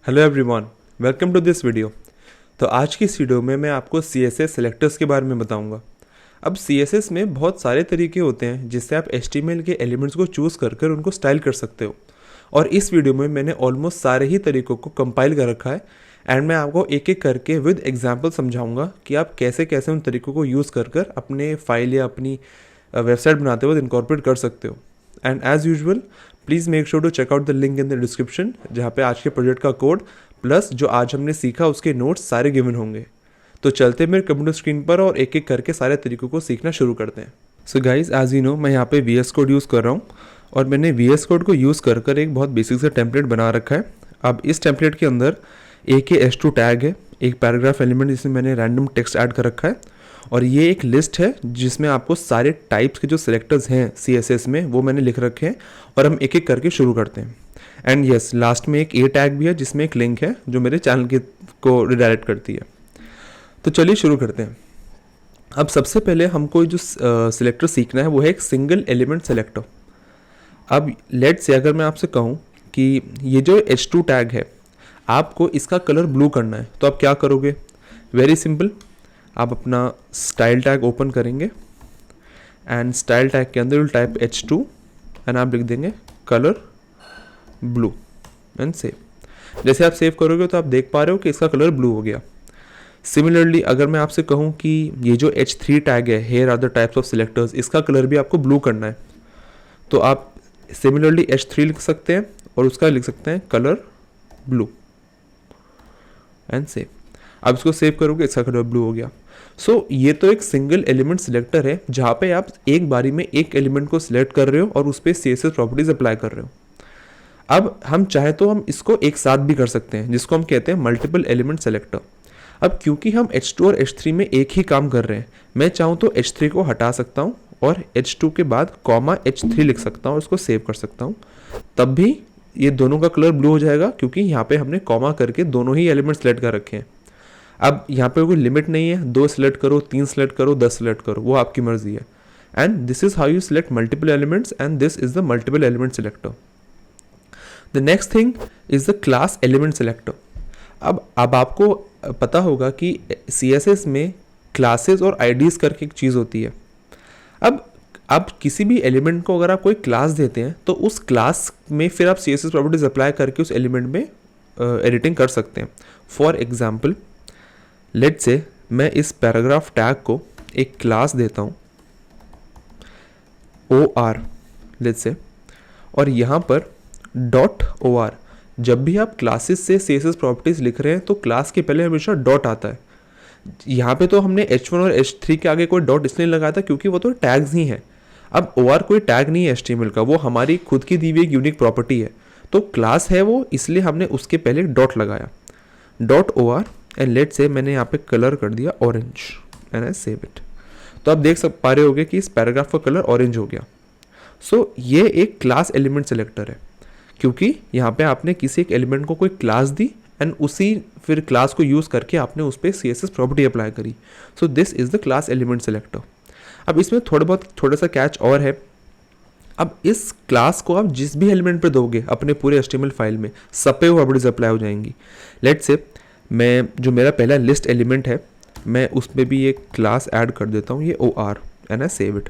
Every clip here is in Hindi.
Hello everyone, welcome to this video. तो आज की इस वीडियो में मैं आपको CSS सेलेक्टर्स के बारे में बताऊंगा। अब CSS में बहुत सारे तरीके होते हैं जिससे आप HTML के एलिमेंट्स को चूज़ कर कर उनको स्टाइल कर सकते हो। और इस वीडियो में मैंने ऑलमोस्ट सारे ही तरीकों को कंपाइल कर रखा है एंड मैं आपको एक एक करके विद एग्जाम्पल समझाऊंगा कि आप कैसे कैसे उन तरीकों को यूज़ कर कर अपने फाइल या अपनी वेबसाइट बनाते वक्त इनकॉर्पोरेट कर सकते हो। And as usual please make sure to check out the link in the description, जहाँ पे आज के प्रोजेक्ट का कोड प्लस जो आज हमने सीखा उसके नोट्स सारे गिवन होंगे। तो चलते मेरे कंप्यूटर स्क्रीन पर और एक एक करके सारे तरीकों को सीखना शुरू करते हैं। So guys, as you know, मैं यहाँ पे VS कोड यूज़ कर रहा हूँ और मैंने VS कोड को यूज़ कर कर एक बहुत बेसिक सा टेम्पलेट बना रखा है। अब इस टेम्पलेट के अंदर AKS2 टैग है, एक पैराग्राफ एलिमेंट जिसमें मैंने रैंडम टेक्स्ट ऐड कर रखा है, और ये एक लिस्ट है जिसमें आपको सारे टाइप्स के जो सिलेक्टर्स हैं CSS में वो मैंने लिख रखे हैं। और हम एक एक करके शुरू करते हैं। एंड यस, लास्ट में एक A टैग भी है जिसमें एक लिंक है जो मेरे चैनल के को रिडायरेक्ट करती है। तो चलिए शुरू करते हैं। अब सबसे पहले हमको जो सिलेक्टर सीखना है वो है एक सिंगल एलिमेंट सेलेक्टर। अब लेट से अगर मैं आपसे कहूँ कि ये जो H2 टैग है आपको इसका कलर ब्लू करना है, तो आप क्या करोगे? वेरी सिंपल, आप अपना स्टाइल टैग ओपन करेंगे एंड स्टाइल टैग के अंदर विल टाइप H2 एंड आप लिख देंगे कलर ब्लू एंड सेव। जैसे आप सेव करोगे तो आप देख पा रहे हो कि इसका कलर ब्लू हो गया। सिमिलरली अगर मैं आपसे कहूँ कि ये जो H3 टैग है, here are the types of selectors, इसका कलर भी आपको ब्लू करना है, तो आप सिमिलरली H3 लिख सकते हैं और उसका लिख सकते हैं कलर ब्लू एंड सेव। आप इसको सेव करोगे, इसका कलर ब्लू हो गया। सो ये तो एक सिंगल एलिमेंट सिलेक्टर है जहाँ पे आप एक बारी में एक एलिमेंट को सिलेक्ट कर रहे हो और उस पर CSS प्रॉपर्टीज अप्लाई कर रहे हो। अब हम चाहे तो हम इसको एक साथ भी कर सकते हैं, जिसको हम कहते हैं मल्टीपल एलिमेंट सेलेक्टर। अब क्योंकि हम H2 और H3 में एक ही काम कर रहे हैं, मैं चाहूँ तो H3 को हटा सकता हूँ और H2 के बाद कॉमा H3 लिख सकता हूँ और उसको सेव कर सकता हूँ। तब भी ये दोनों का कलर ब्लू हो जाएगा क्योंकि यहाँ पे हमने कॉमा करके दोनों ही एलिमेंट सेलेक्ट कर रखे हैं। अब यहाँ पे कोई लिमिट नहीं है, 2 सिलेक्ट करो, 3 सिलेक्ट करो, 10 सिलेक्ट करो, वो आपकी मर्जी है। And this is how you select multiple elements and this is the multiple element selector. The next thing is the class element selector. अब आपको पता होगा कि CSS में क्लासेस और IDs करके एक चीज़ होती है। अब आप किसी भी एलिमेंट को अगर आप कोई क्लास देते हैं तो उस क्लास में फिर आप CSS प्रॉपर्टीज अप्लाई करके उस एलिमेंट में एडिटिंग कर सकते हैं। फॉर एग्जाम्पल, लेट्स से मैं इस पैराग्राफ टैग को एक क्लास देता हूँ OR लेट्स से, और यहाँ पर .OR। जब भी आप क्लासेस से CSS प्रॉपर्टीज लिख रहे हैं तो क्लास के पहले हमेशा डॉट आता है। यहाँ पे तो हमने H1 और H3 के आगे कोई डॉट इसलिए लगाया था क्योंकि वो तो टैग्स ही हैं। अब OR कोई टैग नहीं है HTML का, वो हमारी खुद की दी हुई एक यूनिक प्रॉपर्टी है, तो क्लास है वो, इसलिए हमने उसके पहले डॉट लगाया .OR। एंड लेट से मैंने यहाँ पे कलर कर दिया orange and I save it. तो आप देख पा रहे होगे कि इस पैराग्राफ का कलर ऑरेंज हो गया। सो ये एक क्लास एलिमेंट सेलेक्टर है क्योंकि यहाँ पे आपने किसी एक एलिमेंट को कोई क्लास दी एंड उसी फिर क्लास को यूज़ करके आपने उस पर CSS प्रॉपर्टी अप्लाई करी। So this is the class element selector. अब इसमें थोड़ा सा कैच और है। अब इस क्लास को आप जिस भी एलिमेंट पे दोगे अपने पूरे HTML फाइल में सब पे वो प्रॉपर्टीज अप्लाई हो जाएंगी। लेट्स से मैं जो मेरा पहला लिस्ट एलिमेंट है मैं उसमें भी एक क्लास ऐड कर देता हूँ, ये OR and I save it.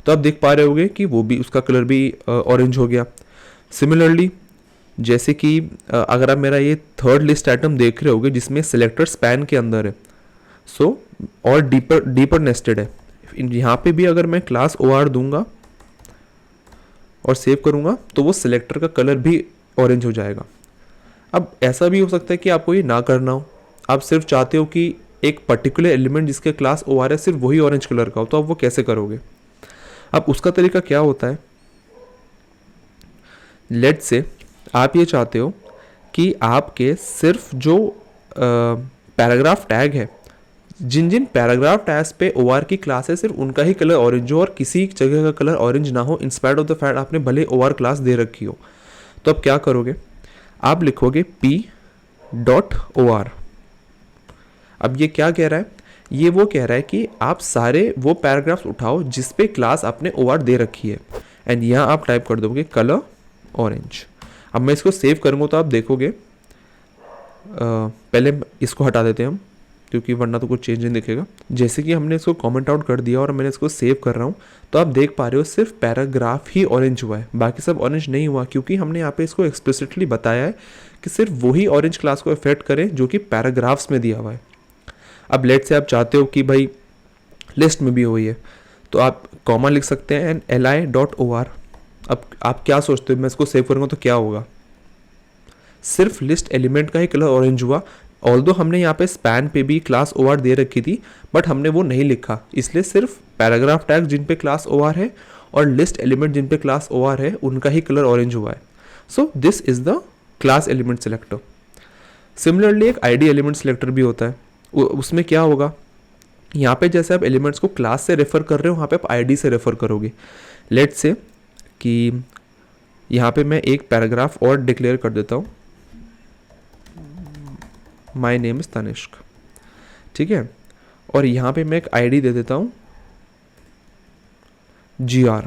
तो आप देख पा रहे होगे कि वो भी, उसका कलर भी ऑरेंज हो गया। सिमिलरली जैसे कि अगर आप मेरा ये थर्ड लिस्ट आइटम देख रहे होगे जिसमें सिलेक्टर स्पैन के अंदर है, सो और डीपर नेस्टेड है, यहाँ पे भी अगर मैं क्लास OR दूंगा और सेव करूँगा तो वो सिलेक्टर का कलर भी ऑरेंज हो जाएगा। अब ऐसा भी हो सकता है कि आपको ये ना करना हो, आप सिर्फ चाहते हो कि एक पर्टिकुलर एलिमेंट जिसके क्लास OR है सिर्फ वही ऑरेंज कलर का हो, तो आप वो कैसे करोगे? अब उसका तरीका क्या होता है, लेट्स से आप ये चाहते हो कि आपके सिर्फ जो पैराग्राफ टैग है, जिन जिन पैराग्राफ टैग्स पे OR की क्लास है सिर्फ उनका ही कलर ऑरेंज हो और किसी जगह का कलर ऑरेंज ना हो, इंस्पायर्ड ऑफ द फैक्ट आपने भले OR क्लास दे रखी हो। तो आप क्या करोगे, आप लिखोगे P.OR। अब ये क्या कह रहा है, ये वो कह रहा है कि आप सारे वो पैराग्राफ्स उठाओ जिस पे क्लास आपने OR दे रखी है, एंड यहाँ आप टाइप कर दोगे कलर ऑरेंज। अब मैं इसको सेव करूँगा तो आप देखोगे पहले इसको हटा देते हैं हम, क्योंकि वरना तो कुछ चेंज नहीं दिखेगा। जैसे कि हमने इसको कमेंट आउट कर दिया और मैंने इसको सेव कर रहा हूँ, तो आप देख पा रहे हो सिर्फ पैराग्राफ ही ऑरेंज हुआ है, बाकी सब ऑरेंज नहीं हुआ, क्योंकि हमने यहाँ पे इसको एक्सप्लिसिटली बताया है कि सिर्फ वही ऑरेंज क्लास को इफेक्ट करें जो कि पैराग्राफ्स में दिया हुआ है। अब लेट से आप चाहते हो कि भाई लिस्ट में भी हुई है, तो आप कॉमा लिख सकते हैं एंड li.or। अब आप क्या सोचते हो, मैं इसको सेव करूँगा तो क्या होगा? सिर्फ लिस्ट एलिमेंट का ही कलर ऑरेंज हुआ। ऑल्दो हमने यहाँ पे स्पैन पे भी क्लास OR दे रखी थी, बट हमने वो नहीं लिखा, इसलिए सिर्फ पैराग्राफ टैग जिन पे क्लास OR है और लिस्ट एलिमेंट जिन पे क्लास OR है उनका ही कलर ऑरेंज हुआ है। सो this is the class element selector. Similarly एक ID एलिमेंट सेलेक्टर भी होता है, उसमें क्या होगा, यहाँ पे जैसे आप एलिमेंट्स को क्लास से रेफर कर रहे हो, वहाँ पे आप ID से रेफर करोगे। लेट से कि यहाँ पे मैं एक पैराग्राफ और डिक्लेयर कर देता हूँ, माई नेम इज़ तनिष्क, ठीक है, और यहाँ पे मैं एक ID दे देता हूँ GR,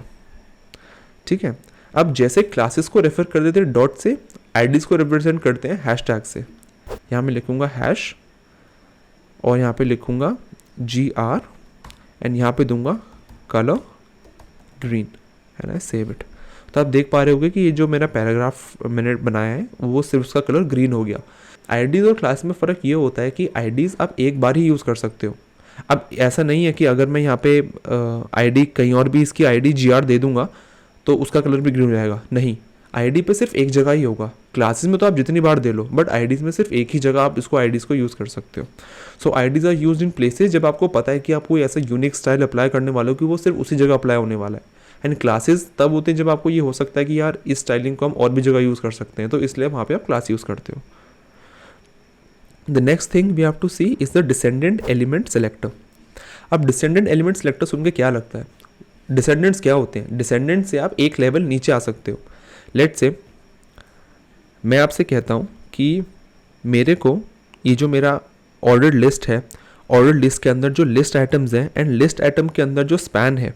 ठीक है। अब जैसे क्लासेस को रेफर कर देते हैं डॉट से, IDs को रिप्रेजेंट करते हैं हैशटैग से। यहाँ मैं लिखूँगा हैश और यहाँ पे लिखूँगा GR एंड यहाँ पे दूंगा colour green and I save it. तो आप देख पा रहे होगे कि ये जो मेरा पैराग्राफ मैंने बनाया है वो सिर्फ उसका कलर ग्रीन हो गया। IDs और क्लास में फ़र्क ये होता है कि IDs आप एक बार ही यूज़ कर सकते हो। अब ऐसा नहीं है कि अगर मैं यहाँ पे ID कहीं और भी इसकी ID GR दे दूंगा तो उसका कलर भी ग्रीन हो जाएगा, नहीं, ID पे सिर्फ एक जगह ही होगा। क्लासेस में तो आप जितनी बार दे लो, बट IDs में सिर्फ एक ही जगह आप इसको IDs को यूज़ कर सकते हो। So IDs are used in places जब आपको पता है कि आप कोई ऐसा यूनिक स्टाइल अप्लाई करने वाले हो कि वो सिर्फ उसी जगह अप्लाई होने वाला है। एंड क्लासेस तब होते हैं जब आपको ये हो सकता है कि यार इस स्टाइलिंग को हम और भी जगह यूज़ कर सकते हैं, तो इसलिए वहाँ पे आप क्लास यूज़ करते हो। The next thing we have to see is the descendant element selector. अब डिसेंडेंट एलिमेंट सेलेक्टर सुन के क्या लगता है, डिसेंडेंट्स क्या होते हैं? डिसेंडेंट से आप एक लेवल नीचे आ सकते हो। लेट से मैं आपसे कहता हूँ कि मेरे को ये जो मेरा ऑर्डर्ड लिस्ट है, ऑर्डर्ड लिस्ट के अंदर जो लिस्ट आइटम्स हैं एंड लिस्ट आइटम के अंदर जो स्पैन है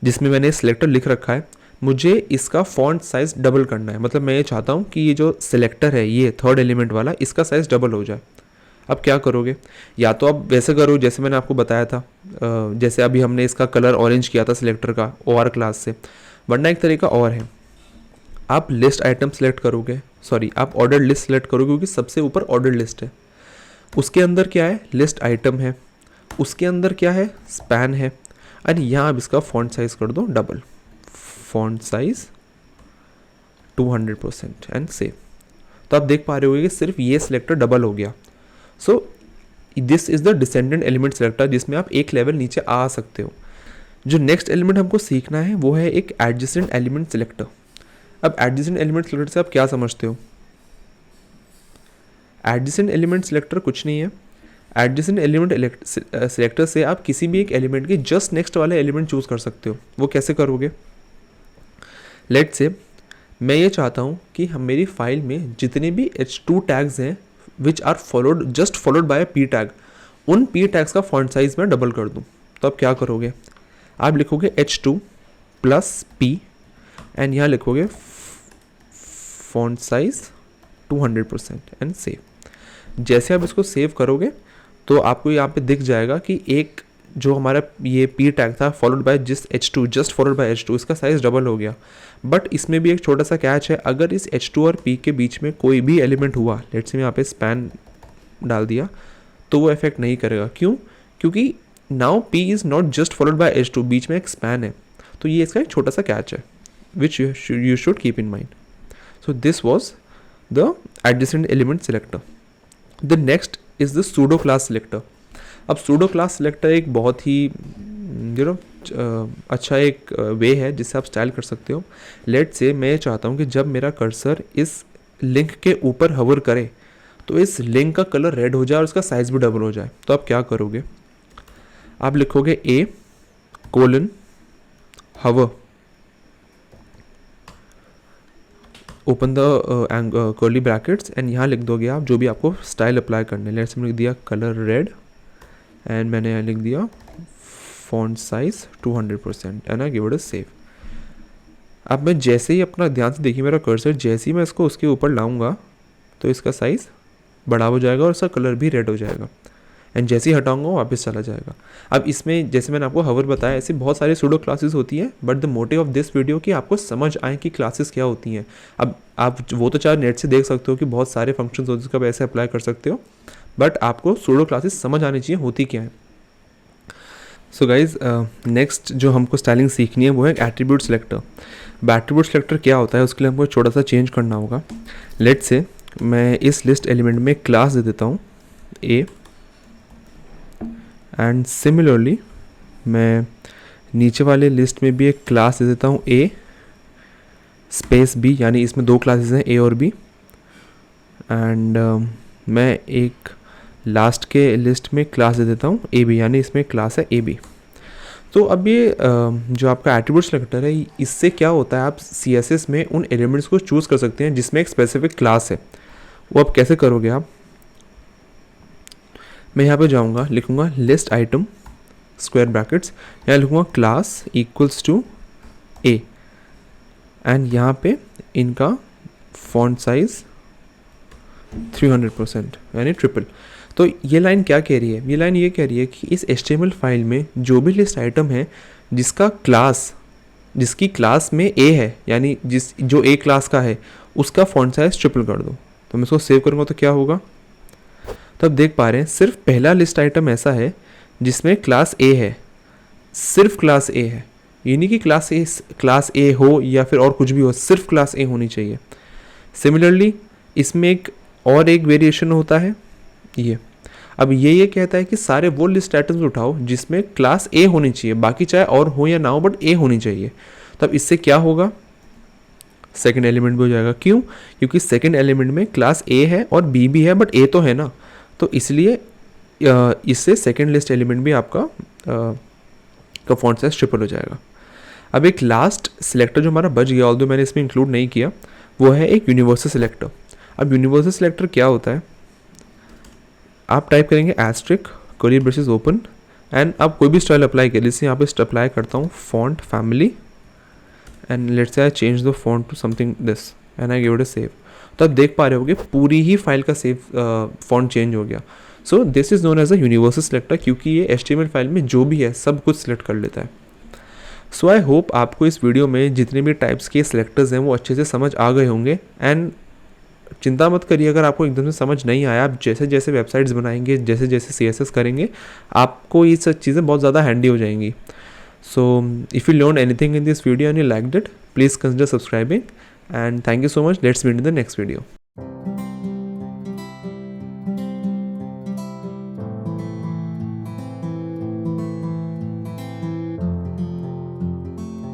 जिसमें मैंने सिलेक्टर लिख रखा है, मुझे इसका फॉन्ट साइज़ डबल करना है। मतलब मैं ये चाहता हूँ कि ये जो सिलेक्टर है, ये थर्ड एलिमेंट वाला, इसका साइज़ डबल हो जाए। अब क्या करोगे, या तो आप वैसे करो जैसे मैंने आपको बताया था, जैसे अभी हमने इसका कलर ऑरेंज किया था सिलेक्टर का OR क्लास से, वरना एक तरीका और है, आप लिस्ट आइटम सेलेक्ट करोगे, सॉरी आप ऑर्डर लिस्ट सेलेक्ट करोगे, क्योंकि सबसे ऊपर ऑर्डर लिस्ट है, उसके अंदर क्या है, लिस्ट आइटम है, उसके अंदर क्या है, स्पैन है, और यहाँ आप इसका फॉन्ट साइज़ कर दो double, font size 200% and save. तो आप देख पा रहे होगे कि सिर्फ ये सिलेक्टर डबल हो गया। So this is the descendant element selector, जिसमें आप एक लेवल नीचे आ सकते हो। जो नेक्स्ट एलिमेंट हमको सीखना है वो है एक एडजेसेंट एलिमेंट सेलेक्टर। अब एडजेसेंट एलिमेंट सेलेक्टर से आप क्या समझते हो? एडजेसेंट एलिमेंट सेलेक्टर कुछ नहीं है। एडजेसेंट एलिमेंट सेलेक्टर से आप किसी भी एक एलिमेंट के जस्ट नेक्स्ट वाले एलिमेंट चूज कर सकते हो। वो कैसे करोगे? लेट से मैं ये चाहता हूँ कि हम मेरी फाइल में जितने भी H2 टैग्स हैं which are just followed by P tag, उन P टैग्स का फॉन्ट साइज मैं डबल कर दूँ। तो आप क्या करोगे, आप लिखोगे H2 प्लस P एंड यहाँ लिखोगे फॉन्ट साइज 200% एंड सेव। जैसे आप इसको सेव करोगे तो आपको यहाँ पे दिख जाएगा कि एक जो हमारा ये P टैग था फॉलोड बाय जिस H2, just followed bye H2, इसका साइज़ डबल हो गया। बट इसमें भी एक छोटा सा कैच है, अगर इस H2 और P के बीच में कोई भी एलिमेंट हुआ, लेट्स से मैं यहाँ पे स्पैन डाल दिया, तो वो इफेक्ट नहीं करेगा। क्यों? क्योंकि now P is not just followed bye H2, बीच में एक स्पैन है। तो ये इसका एक छोटा सा कैच है which you should keep in mind. So this was the adjacent element selector. The next is the pseudo class selector. अब सूडो क्लास सेलेक्टर एक बहुत ही अच्छा एक वे है जिससे आप स्टाइल कर सकते हो। लेट से मैं चाहता हूँ कि जब मेरा कर्सर इस लिंक के ऊपर हवर करे तो इस लिंक का कलर रेड हो जाए और उसका साइज़ भी डबल हो जाए। तो आप क्या करोगे, आप लिखोगे A: hover, open the curly brackets and यहाँ लिख दोगे आप जो भी आपको स्टाइल अप्लाई करने। लेट्स में लिख दिया कलर रेड एंड मैंने यहाँ लिख दिया font size 200% and I give it a save. अब मैं जैसे ही अपना ध्यान से देखिए मेरा कर्सर, जैसे ही मैं इसको उसके ऊपर लाऊंगा तो इसका साइज़ बड़ा हो जाएगा और उसका कलर भी रेड हो जाएगा, एंड जैसे ही हटाऊंगा वो वापस चला जाएगा। अब इसमें जैसे मैंने आपको हवर बताया, ऐसी बहुत सारी सूडो क्लासेस होती हैं, but the motive of this video कि आपको समझ आए कि क्लासेस क्या होती हैं। अब आप वो तो चाहे नेट से देख सकते हो कि बहुत सारे फंक्शंस होते हैं जिसका आप ऐसे अप्लाई कर सकते हो, बट आपको सूडो क्लासेस समझ आनी चाहिए होती क्या है। सो गाइज, नेक्स्ट जो हमको स्टाइलिंग सीखनी है वो है एट्रीब्यूट सिलेक्टर। एट्रीब्यूट सिलेक्टर क्या होता है उसके लिए हमको छोटा सा चेंज करना होगा। लेट से मैं इस लिस्ट एलिमेंट में क्लास दे देता हूँ ए, एंड सिमिलरली मैं नीचे वाले लिस्ट में भी एक क्लास दे देता हूँ ए स्पेस बी, यानी इसमें दो क्लासेस हैं ए और बी, एंड मैं एक लास्ट के लिस्ट में क्लास दे देता हूँ ए बी, यानी इसमें क्लास है ए बी। तो अब ये जो आपका एट्रीब्यूट सिलेक्टर है, इससे क्या होता है, आप CSS में उन एलिमेंट्स को चूज़ कर सकते हैं जिसमें एक स्पेसिफिक क्लास है। वो आप कैसे करोगे आप, मैं यहाँ पे जाऊँगा, लिखूँगा लिस्ट आइटम स्क्वायर ब्रैकेट्स, यहाँ लिखूँगा class equals to A, and यहाँ पे इनका फॉन्ट साइज 300% यानी ट्रिपल। तो ये लाइन क्या कह रही है, ये लाइन ये कह रही है कि इस HTML फाइल में जो भी लिस्ट आइटम है जिसकी क्लास में ए है, यानी जो ए क्लास का है, उसका फॉन्ट साइज ट्रिपल कर दो। तो मैं इसको सेव करूँगा तो क्या होगा, तो आप देख पा रहे हैं सिर्फ पहला लिस्ट आइटम ऐसा है जिसमें क्लास ए है, सिर्फ क्लास ए है, ये नहीं कि क्लास ए हो या फिर और कुछ भी हो, सिर्फ क्लास ए होनी चाहिए। सिमिलरली इसमें एक वेरिएशन होता है ये। अब ये कहता है कि सारे वो लिस्ट आइटम्स उठाओ जिसमें क्लास ए होनी चाहिए, बाकी चाहे और हो या ना हो बट ए होनी चाहिए। तो अब इससे क्या होगा, सेकंड एलिमेंट भी हो जाएगा। क्यों, क्योंकि सेकंड एलिमेंट में क्लास ए है और बी भी है बट ए तो है ना, तो इसलिए इससे सेकंड लिस्ट एलिमेंट भी आपका का फॉन्ट साइज ट्रिपल हो जाएगा। अब एक लास्ट सिलेक्टर जो हमारा बच गया, ऑल्दो मैंने इसमें इंक्लूड नहीं किया, वो है एक यूनिवर्सल सिलेक्टर। अब यूनिवर्सल सिलेक्टर क्या होता है, आप टाइप करेंगे asterisk curly braces open, and आप कोई भी स्टाइल अप्लाई करिए। जैसे यहाँ पे अप्लाई करता हूँ font family, and let's say I change the font to something this, and I give it a save. तो आप देख पा रहे होगे पूरी ही फाइल का सेव फॉन्ट चेंज हो गया। So this is known as a universal selector, क्योंकि ये HTML फाइल में जो भी है सब कुछ सिलेक्ट कर लेता है। सो आई होप आपको इस वीडियो में जितने भी टाइप्स के सिलेक्टर्स हैं वो अच्छे से समझ आ गए होंगे। एंड चिंता मत करिए अगर आपको एकदम से समझ नहीं आया, आप जैसे जैसे वेबसाइट्स बनाएंगे, जैसे जैसे CSS करेंगे, आपको ये सब चीज़ें बहुत ज़्यादा हैंडी हो जाएंगी। So if you learn anything in this video and you liked it, please consider subscribing, and thank you so much. Let's meet in the next video.